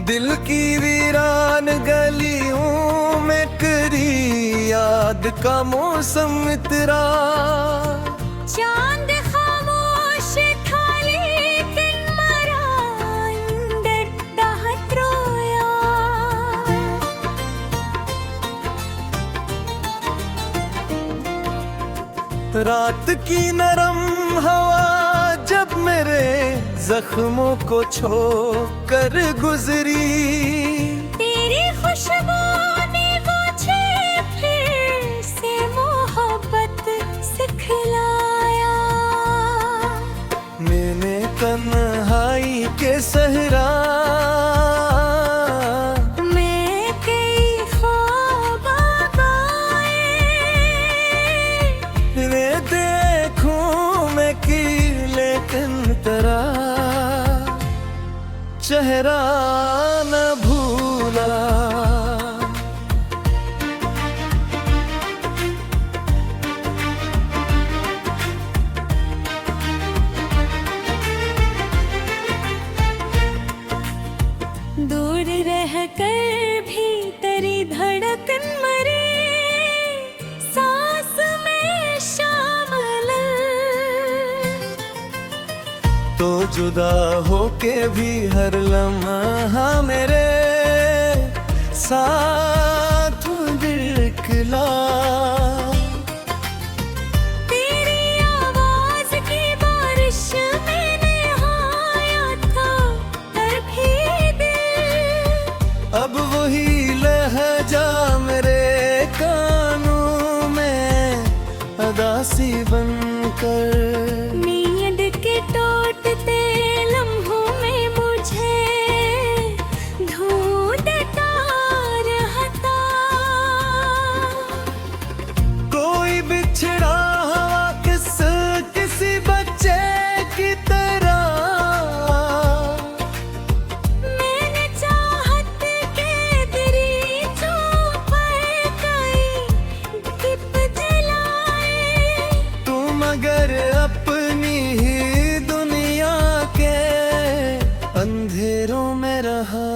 दिल की वीरान गलियों में करी याद का मौसम इतरा। चांद खामोश था लेकिन मरा अंदर दाहत रोया। रात की नरम हवा जब मेरे जख्मों को छू कर गुजरी। तेरी खुशबू ने मुझे फिर से मोहब्बत सिखलाया। मैंने तन्हाई के सहरा मैं कई ख्वाब आए। मैं देखूं मैं की लेकिन तेरा चेहरा न भूला। दूर रहकर भी तेरी धड़कन मरे सांस में शामिल। तो जुदा होके भी हर लम्हा मेरे साथ दिखला। तेरी आवाज की बारिश में नहाया था तर भी दिल। अब वही लहजा मेरे कानों में अदासी बनकर। नींद के टूटते लम्हों में मुझे ढूंढता रहता। कोई बिछड़ा हुआ किसी बच्चे की तरह। मैंने चाहत के दरीचों पर कई दीप जलाए। तू मगर अपनी ही दुनिया के अंधेरों में रहा।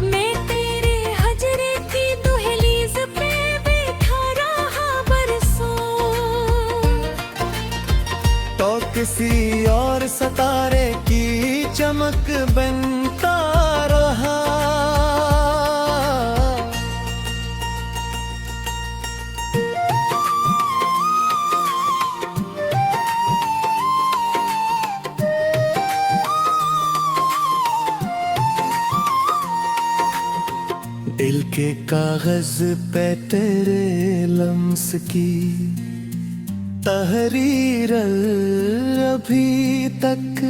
मैं तेरे हजरे की दुहलीज पे बैठा रहा बरसों। तो किसी और सितारे की चमक बनता रहा। दिल के कागज पे तेरे लम्स की तहरीर अभी तक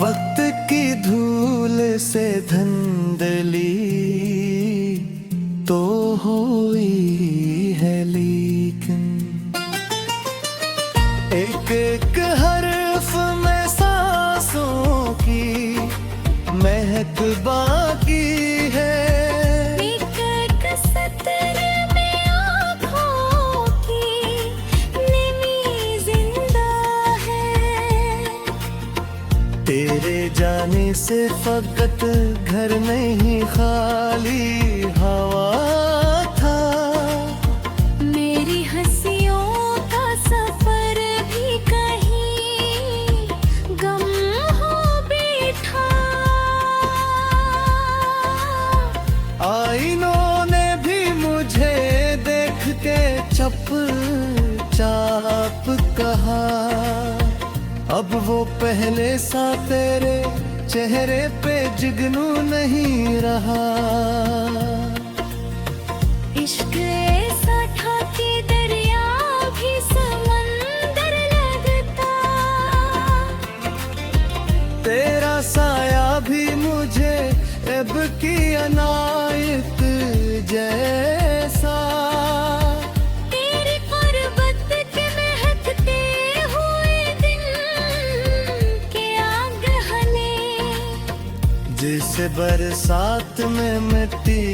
वक्त की धूल से धंधली तो हुई है। लेकिन एक एक हर्फ में सांसों की महक बाकी है। एक एक सतर में आँखों की नमी जिंदा है। तेरे जाने से फकत घर नहीं खाली हवा था। मेरी हंसियों का सफर भी कहीं गम हो बैठा। आईनों ने भी मुझे देख के चुपचाप कहा। अब वो पहले सा तेरे चेहरे पे जुगनू नहीं रहा। इश्क ऐसा था कि दरिया भी समंदर लगता। तेरा साया भी मुझे अब की अनायत जैसा। तेरी कुर्बत के महकते हुए दिन के आगहने। जिस बरसात में मिट्टी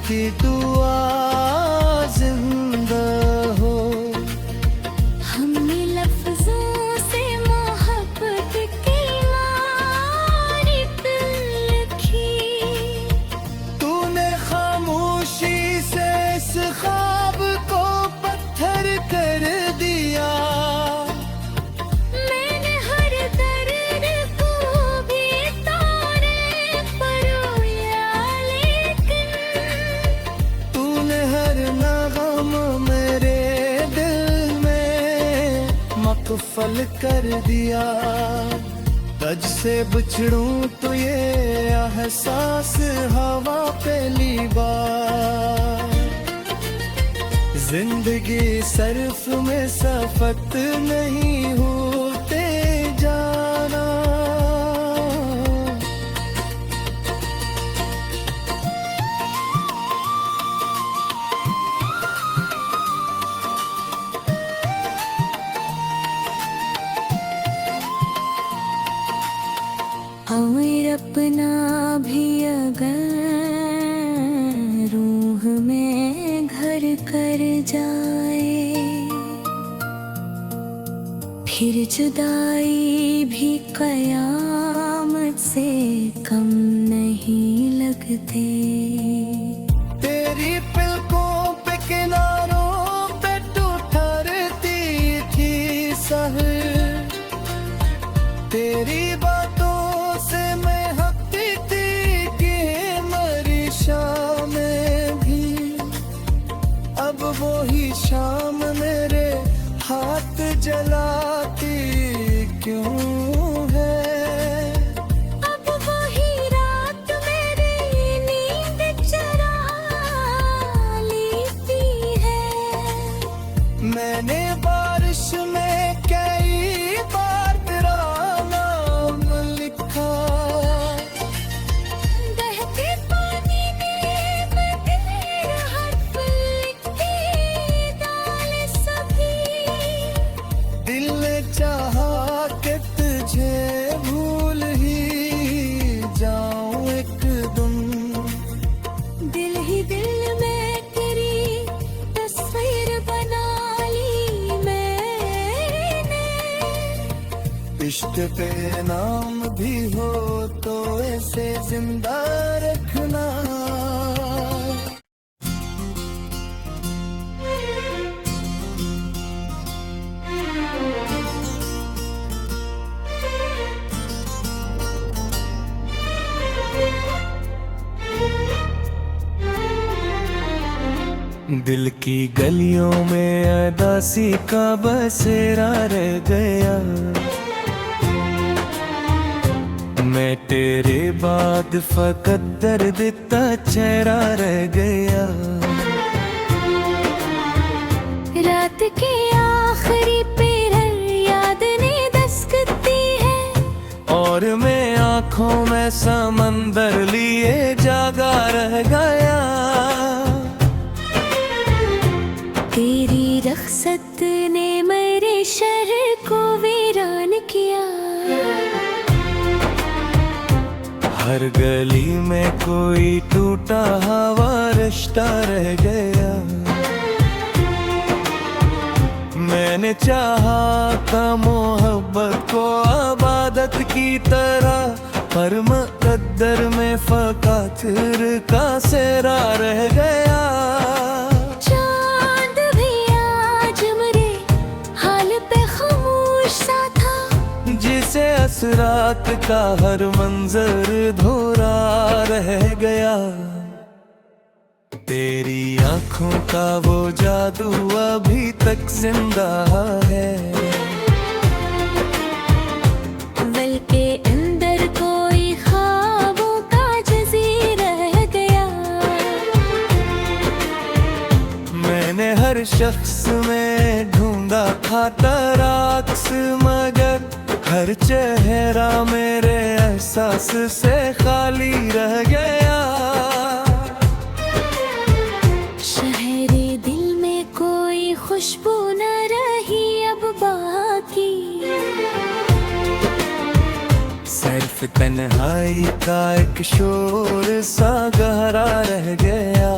की दुआ जिंदा हो। हमने लफ्जों से मोहब्बत की मारिफ फल कर दिया। तज से बिछड़ूं तो ये एहसास हवा पहली बार। जिंदगी सर्फ में सफत नहीं होते जाना। और अपना भी अगर रूह में घर कर जाए, फिर जुदाई भी कयामत से कम नहीं लगते। तेरी पलकों पे किनारों पे तू ठहरती थी सहर। तेरी बातों से मैं हकती थी कि मरी शाम में भी। अब वो ही शाम मेरे हाथ जलाती क्यों है। अब वही रात मेरी नींद चुरा लेती है। मैंने बारिश में कई बार तेरा नाम लिखा। बहते पानी में मैं तेरा हर्फ लिखती डाल सभी। दिल ने चाहा कि तुझे भूल ही जाऊं एक दिन। दिल ही दिल में तेरी तस्वीर बना ली मैंने। इश्क पे नाम भी हो तो ऐसे जिंदा रखना। दिल की गलियों में अदासी का बसेरा रह गया। मैं तेरे बाद फकत दर्द का चेहरा रह गया। रात के आखिरी पहर याद ने दस्तकती है। और मैं आंखों में समंदर लिए जागा रह गया। तेरी रख्सत ने मेरे शहर को वीरान किया। हर गली में कोई टूटा हुआ रिश्ता रह गया। मैंने चाहा था मोहब्बत को इबादत की तरह, पर मुकद्दर में फकातिर का सेरा रह गया। चांद भी आज मेरे हाल पे खामोश सा था। जिसे असरात का हर मंजर धोरा रह गया। तेरी आंखों का वो जादू अभी तक जिंदा है। दिल के अंदर कोई ख्वाबों का जजीरा रह गया। मैंने हर शख्स में ढूंढा था तराक्स, मगर हर चेहरा मेरे एहसास से खाली रह गया। शहरे दिल में कोई खुशबू न रही अब बाकी। सिर्फ तन्हाई का एक शोर सा गहरा रह गया।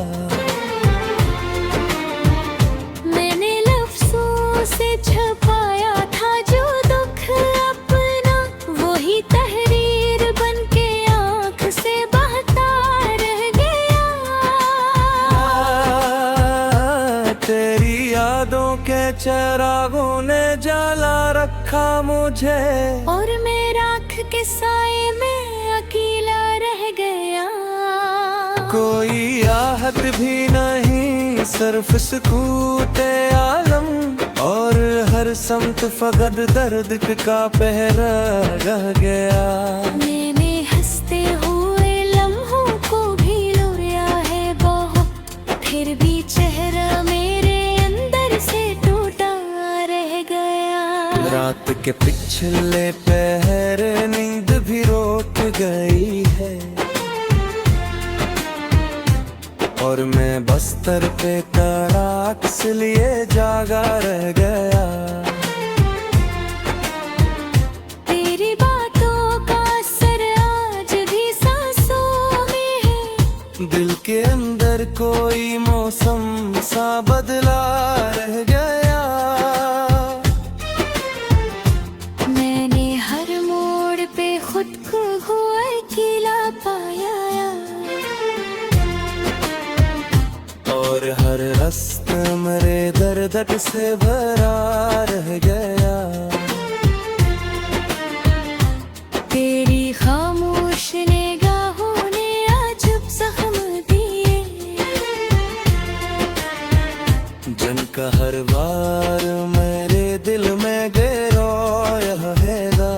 मैंने लफ्जों से छुपाया था जो दुख अपना, वही तहरीर बन के आँख से बहता रह गया। तेरी यादों के चिरागों ने जला रखा मुझे, और मैं राख के साए में अकेला रह गया। कोई आहत भी नहीं, सिर्फ सुकूत आलम और हर समत फगद दर्द का पहरा रह गया। मैंने हंसते हुए लम्हों को भी रोया है बहुत, फिर भी चेहरा मेरे अंदर से टूटा रह गया। रात के पिछले पहर नींद भी रोक गई है, और मैं बस्तर पे तड़ाक लिए जागा रह गया। तेरी बातों का असर आज भी सांसों में है, दिल के अंदर कोई मौसम सा बदला रह गया। मैंने हर मोड़ पे खुद को अकेला पाया, और हर रास्ता मेरे दर्द से भरा रह गया। तेरी खामोश निगाहों ने अजब जख्म दिए, जिनका हर बार मेरे दिल में गहराया हैगा।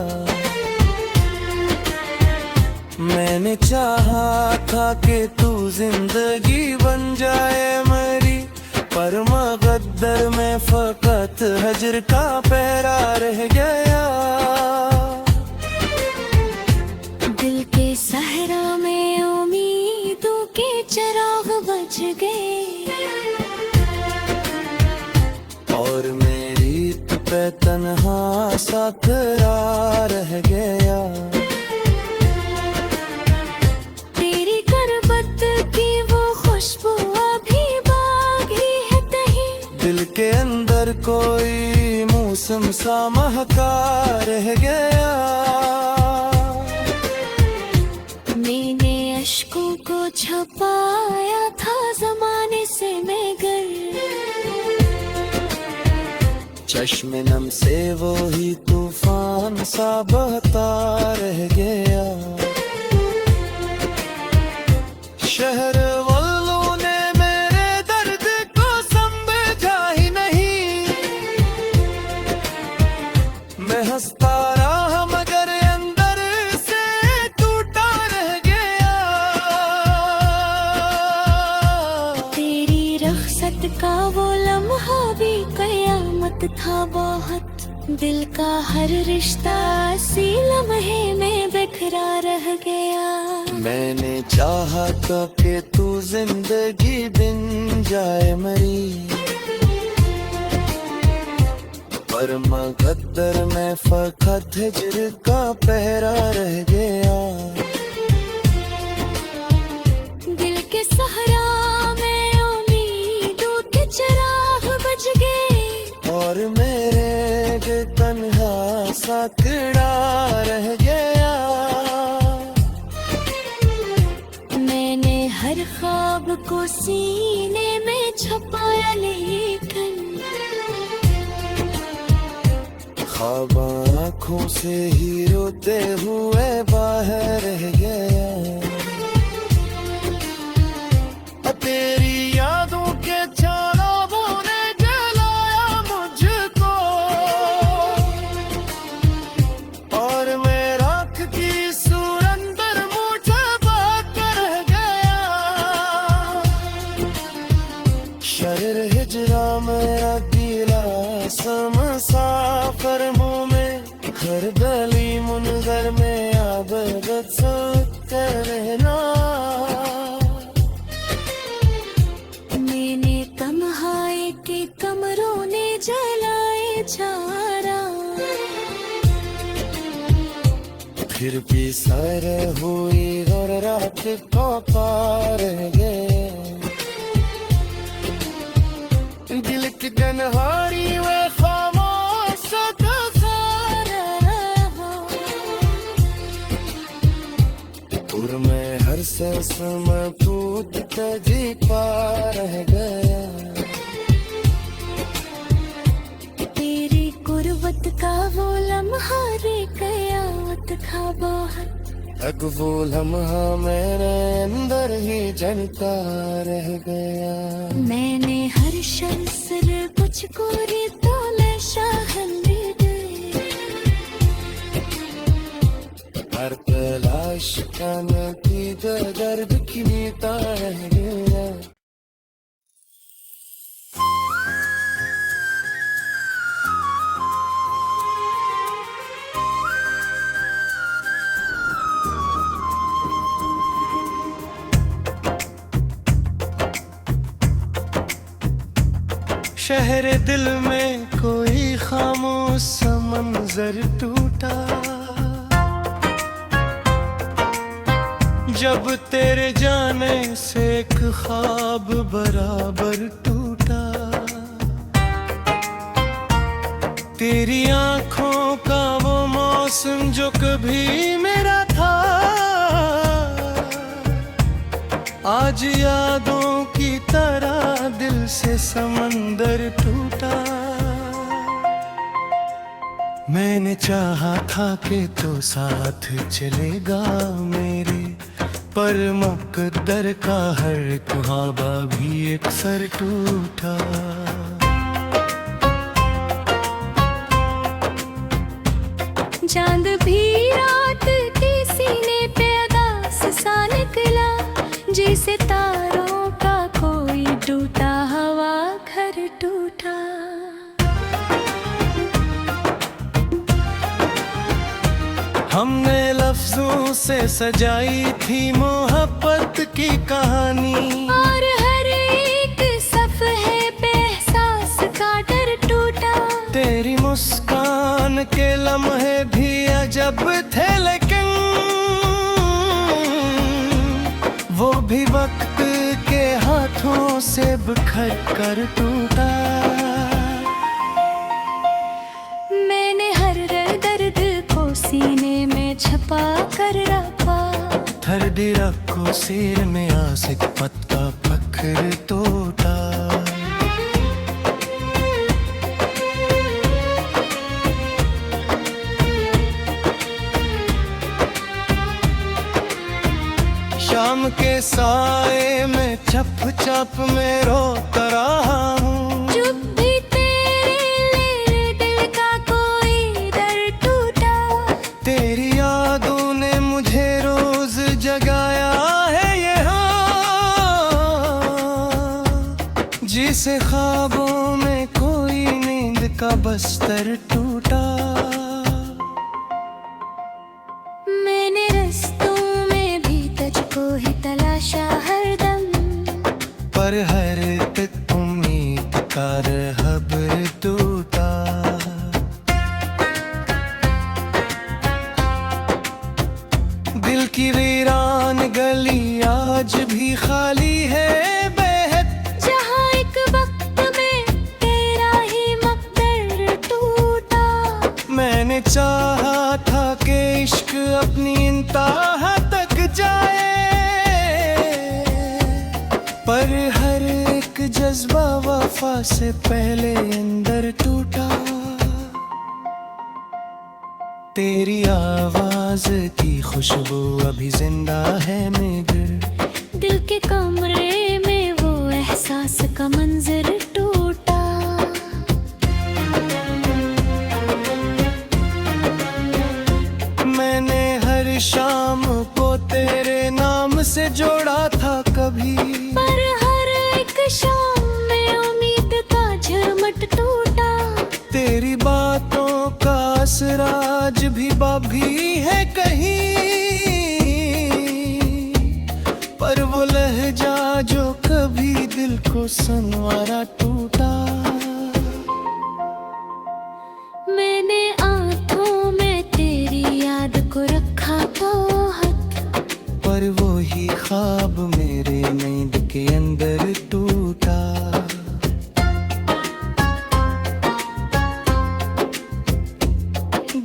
मैंने चाहा था कि तू जिंदगी बन जाए मेरी, पर मगद्दर में फकत हजर का पहरा रह गया। दिल के सहरा में उम्मीदों के चिराग बुझ गए, और मेरी तुझ पे तन्हा सा खड़ा रह गया। तेरी करबत की वो खुशबू अभी बाकी है कहीं, दिल के अंदर कोई मौसम सा महका रह गया। मैंने अश्कों को छुपाया था जमाने से मगर, चश्मे नम से वो ही तूफान सा बहता रह गया। शहर वालों ने मेरे दर्द को समझा ही नहीं, मैं हंसता रहा मगर अंदर से टूटा रह गया। तेरी रख्सत का वो लम्हा भी कयामत था बहुत, दिल का हर रिश्ता इसी लम्हे में बिखरा रह गया। मैंने चाहा था कि तू जिंदगी बिन जाए मरी, पर मगद्दर में फकत हिजर का पहरा रह गया। दिल के सहरा में उम्मीदों के चिराग बुझ गए, और मेरे के तन्हा सा खड़ा रह गया। मैंने हर ख्वाब को सीने में छुपाया लेकिन, ख्वाब आँखों से ही रोते हुए बाहर रह गया। तेरी यादों के चारों ने जलाया मुझको, और मैं राख की सुरंदर मुझे बात रह गया। शहर हिजरा मेरा गीला समसाफर मुँह में, हर गली मुनगर में आबद सोच रहना। मैंने तन्हाई के कमरों ने जलाए चारा, फिर भी सर हुई और रात को पार गए। दिल की तन्हाई में खामोश और मैं हर सांस में टूट जी पा रह गया। तेरी गुर्बत का वो लम्हा रे कयामत का बहुत, अब वो लम्हा मेरे अंदर ही जलता रह गया। मैंने हर शर्त कुछ को रे तो शाह क्या नतीजा दर्द की मीता रह गया। शहर दिल में कोई खामोश सा मंजर टूटा, जब तेरे जाने से एक ख्वाब बराबर टूटा। तेरी आंखों का वो मौसम जो कभी मेरा था, आज यादों की तरह दिल से समंदर टूटा। मैंने चाहा था कि तू साथ चलेगा मेरे, पर मुकद्दर का हर ख्वाबा भी एक सर टूटा। चांद भी रात के सीने पे अदास सा निकला, जैसे तारों का कोई टूटा हवा घर टूटा। हमने लफ्जों से सजाई थी मोहब्बत की कहानी, और हर एक सफ़हे पे एहसास का डर टूटा। तेरी मुस्कान के लम्हे भी अजब थे, लेकिन वो भी वक्त के हाथों से बिखर कर टूटा। मैंने हर दर्द को सीने में छपा कर रखा, हर दिरक को सिर में आशिक पत का फख्र टूटा। शाम के साए में छप छप में रोता रहा हूँ, जब भी तेरे दिल का कोई दर्द टूटा। तेरी यादों ने मुझे रोज जगाया है यहाँ, जिसे ख्वाबों में कोई नींद का बस्तर टूटा। मैंने रस्तों में भी तुझको ही तलाशा हरदम, पर हर तक उम्मीद का रहबर टूटा। दिल की वीरान गली आज भी खाली है बेहद, जहाँ एक वक्त में तेरा ही मकदर टूटा। मैंने चाहा था कि इश्क अपनी इंतहा तक जाए, पर हर एक जज्बा वफा से पहले अंदर टूटा। तेरी आवाज की खुशबू अभी जिंदा है मगर, दिल के कमरे में वो एहसास का मंजर टूटा। मैंने हर शाम को तेरे नाम से जोड़ा था कभी, पर हर एक शाम में उम्मीद का झरमट टूटा। तेरी बातों का असर आज भी बाभी है कहीं, पर वो लहजा जो कभी दिल को संवारा टूटा। मैंने आंखों में तेरी याद को रखा बहुत, पर वो ही ख्वाब मेरे नींद के अंदर टूटा।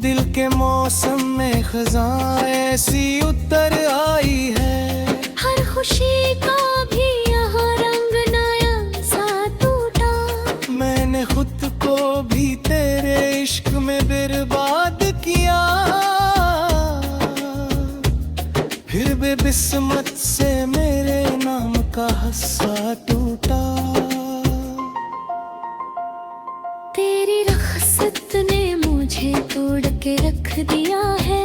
दिल के मौसम में खज़ां ऐसी उतर आई है, हर खुशी का भी यहाँ रंग नया सा टूटा। मैंने खुद को भी तेरे इश्क में बर्बाद किया, फिर भी बिस्मत से मेरे नाम का हस्सा टूटा। तेरी रख्सत ने मुझे तोड़ के रख दिया है,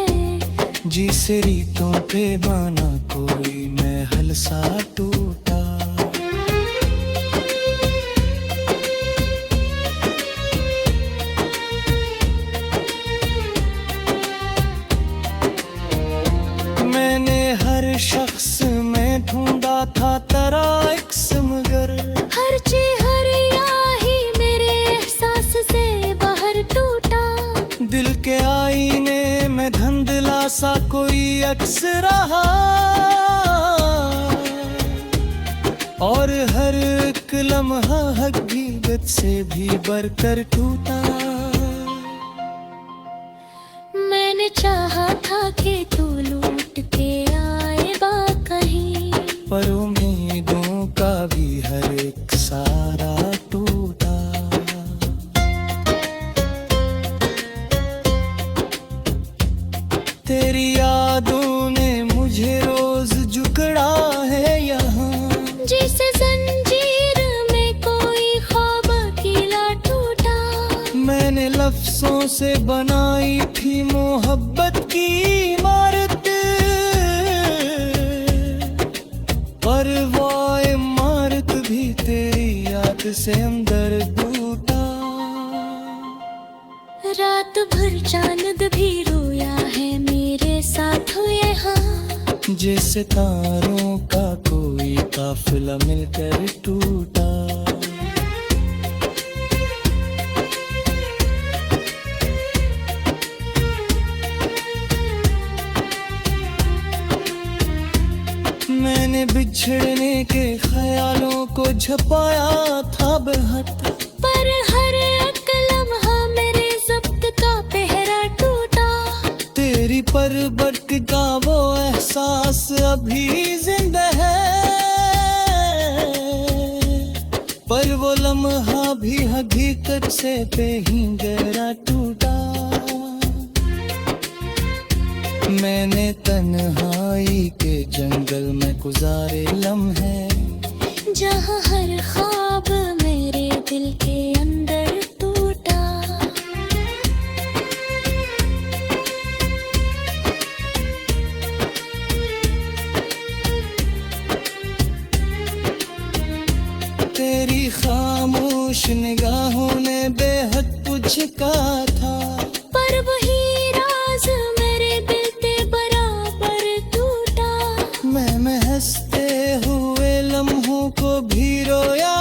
जी से रीतों पे बाना कोई महल सा टूटा। मैंने हर शख्स में ढूंढा था तेरा एक मगर, हर चेहरा ही मेरे एहसास से बाहर टूटा। दिल के आईने में धुंधला सा कोई अक्स रहा, और हर एक लम्हा हकीकत से भी बढ़कर टूटा। मैंने चाहा था कि तू लूट के आए बा कहीं, पर उम्मीदों का भी हर एक सारा टूटा। तेरी यादों ने मुझे रोज जुकड़ा है यहाँ, जिसे जंजीर में कोई ख्वाब अकेला टूटा। मैंने लफ्जों से बनाई थी मोहब्बत की इमारत, पर वो इमारत भी तेरी याद से अंदर टूटा। रात भर चांद भी रोया है मेरे साथ यहाँ, जैसे तारों का कोई काफिला मिलकर टूटा। मैंने बिछड़ने के ख्यालों को झपाया था बेहद, पर हर एक लम्हा मेरे ज़ब्त का पहरा टूटा। तेरी परबत का वो एहसास अभी जिंदा है, पर वो लम्हा भी हकीकत से कहीं गहरा टूटा। मैंने तन्हाई के जंगल में गुजारे लम्हे, जहाँ हर ख्वाब मेरे दिल के अंदर टूटा। तेरी खामोश निगाहों ने बेहद कुछ कहा था, पर वही राज मेरे दिल के बराबर टूटा। मैं हंसते हुए लम्हों को भी रोया